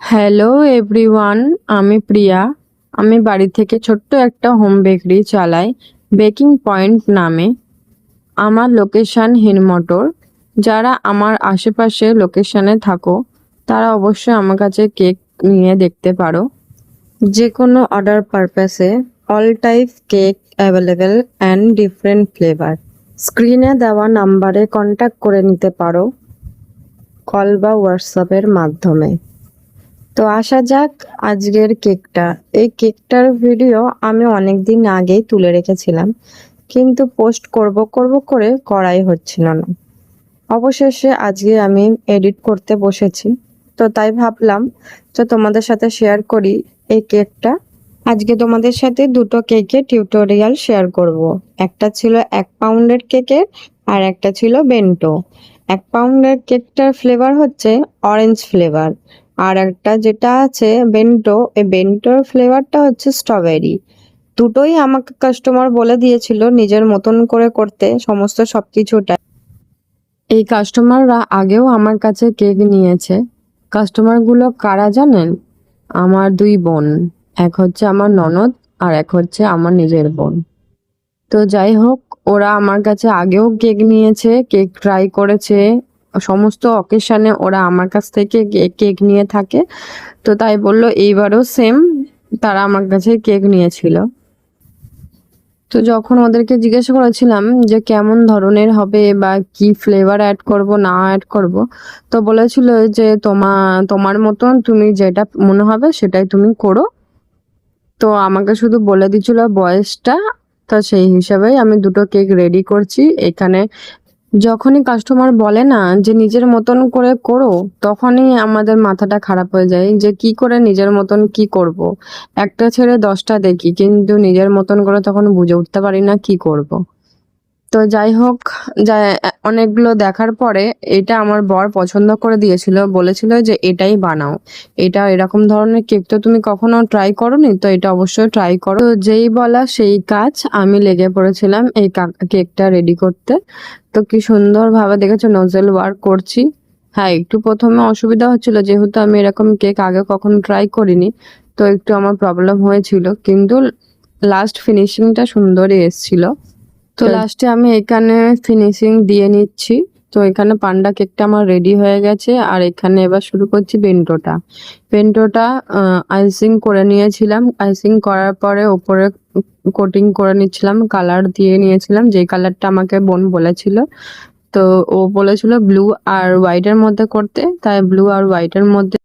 Hello everyone, আমি প্রিয়া। আমি বাড়ি থেকে ছোট্ট একটা হোম বেকারি চালাই, বেকিং পয়েন্ট নামে। আমার লোকেশন হিরমটর। যারা আমার আশেপাশে লোকেশনে থাকো তারা অবশ্যই আমার কাছে কেক নিয়ে দেখতে পারো। যে কোনো অর্ডার পারপাসে all type cake available and different flavour. স্ক্রিনে দেওয়া নাম্বারে কন্ট্যাক্ট করে নিতে পারো কল বা হোয়াটসঅ্যাপের মাধ্যমে। তো আসা যাক আজকের কেকটা। এই কেকটার ভিডিও আমি অনেক দিন আগেই তুলে রেখেছিলাম, কিন্তু পোস্ট করব করব করে করাই হচ্ছিল না। অবশেষে আজকে আমি এডিট করতে বসেছি, তো তাই ভাবলাম যে তোমাদের সাথে শেয়ার করি এই কেকটা। আজকে তোমাদের সাথে দুটো কেকের টিউটোরিয়াল শেয়ার করব। একটা ছিল 1 পাউন্ডের কেকের আর একটা ছিল বেন্টো। 1 পাউন্ডের কেকটার ফ্লেভার হচ্ছে অরেঞ্জ ফ্লেভার, আর একটা যেটা আছে বেন্টো, এই বেন্টোর ফ্লেভারটা হচ্ছে স্ট্রবেরি। দুটোই আমাকে কাস্টমার বলে দিয়েছিল নিজের মতন করে করতে সমস্ত সবকিছুটা। এই কাস্টমাররা আগেও আমার কাছে কেক নিয়েছে। কাস্টমারগুলো কারা জানেন? আমার 2 বোন। এক হচ্ছে আমার ননদ আর এক হচ্ছে আমার নিজের বোন। তো যাই হোক, ওরা আমার কাছে আগেও কেক নিয়েছে, কেক ট্রাই করেছে। সমস্ত অকেশনে ওরা আমার কাছ থেকে কেক নিয়ে থাকে। তো তাই বললো এইবারও সেম তারা আমার কাছে কেক নিয়েছিল। তো যখন ওদেরকে জিজ্ঞেস করেছিলাম যে কেমন ধরনের হবে বা কি ফ্লেভার অ্যাড করব না অ্যাড করব, তো বলেছিল যে তোমার মতন তুমি যেটা মনে হবে সেটাই তুমি করো। তো আমাকে শুধু বলে দিছিল বয়সটা। তো সেই হিসাবেই আমি দুটো কেক রেডি করছি এখানে। যখনই কাস্টমার বলে না যে নিজের মতন করে করো, তখনই আমাদের মাথাটা খারাপ হয়ে যায় যে কি করে নিজের মতন কি করব। একটা ছেড়ে 10টা দেখি, কিন্তু নিজের মতন করে তখন বুঝে উঠতে পারি না কি করব। তো যাই হোক, যা অনেকগুলো দেখার পরে এটা আমার বর পছন্দ করে দিয়েছিল, বলেছিল যে এটাই বানাও, এটা এরকম ধরনের কেক তো তুমি কখনো ট্রাই করোনি, তো এটা অবশ্যই ট্রাই করো। তো যেই বলা সেই কাজ, আমি লেগে পড়েছিলাম এই কেকটা রেডি করতে। তো কি সুন্দর ভাবে দেখেছো নজেল ওয়ার্ক করছি। হ্যাঁ, একটু প্রথমে অসুবিধা হচ্ছিল যেহেতু আমি এরকম কেক আগে কখনো ট্রাই করিনি, তো একটু আমার প্রবলেম হয়েছিল, কিন্তু লাস্ট ফিনিশিংটা সুন্দরই এসেছিল। তো লাস্টে আমি এখানে ফিনিশিং দিয়ে নিচ্ছি। তো এখানে পান্ডা কেকটা আমার রেডি হয়ে গেছে, আর এখানে এবার শুরু করছি বেন্টোটা আইসিং করে নিয়েছিলাম। আইসিং করার পরে ওপরে কোটিং করে নিচ্ছিলাম, কালার দিয়ে নিয়েছিলাম যে কালারটা আমাকে বোন বলেছিল। তো ও বলেছিল ব্লু আর হোয়াইটের মধ্যে করতে, তাই ব্লু আর হোয়াইটের মধ্যে